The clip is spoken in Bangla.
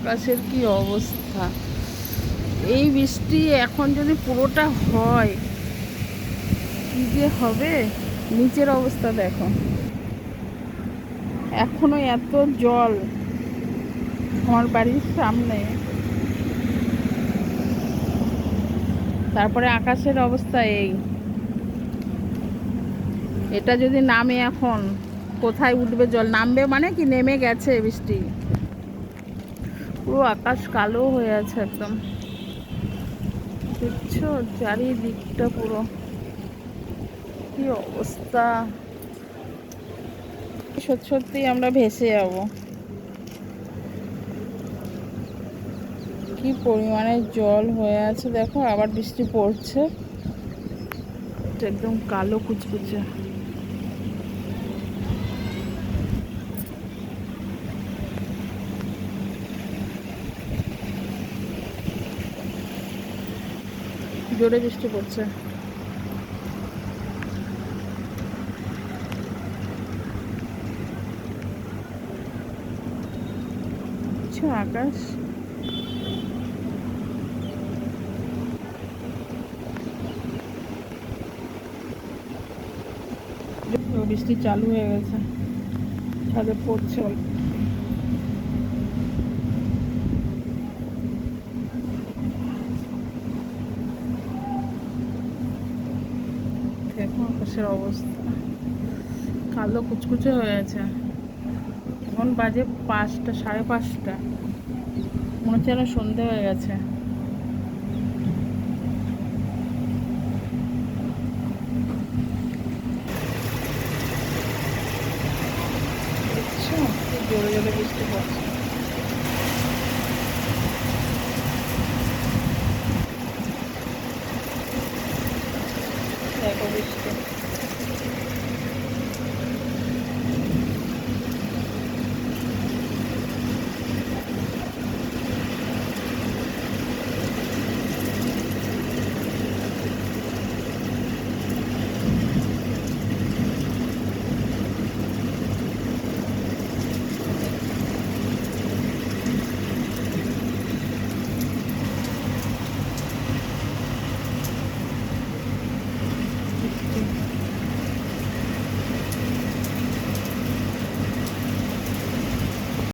আকাশের কি অবস্থা! এই বৃষ্টি এখন যদি পুরোটা হয় কি যে হবে! নিচের অবস্থা দেখো, এখনো এত জল আমার বাড়ির সামনে। তারপরে আকাশের অবস্থা এই, এটা যদি নামে এখন কোথায় উঠবে জল? নামবে মানে কি, নেমে গেছে বৃষ্টি। পুরো আকাশ কালো হয়ে আছে একদম, দেখছো চারিদিকটা পুরো কি অবস্থা! সত্যি সত্যি আমরা ভেসে যাবো। কি পরিমাণে জল হয়ে আছে দেখো, আবার বৃষ্টি পড়ছে, একদম কালো কুচকুচে। জোরে বৃষ্টি পড়ছে। আকাশ বৃষ্টি চালু হয়ে গেছে, ছাদে পড়ছে। দেখো আকাশের অবস্থা কালো কুচকুচে হয়ে আছে। এখন বাজে 5টা, 5:30, মনে হচ্ছে যেন সন্ধে হয়ে গেছে। দেখছো কি জোরে জোরে বৃষ্টি পড়ছে।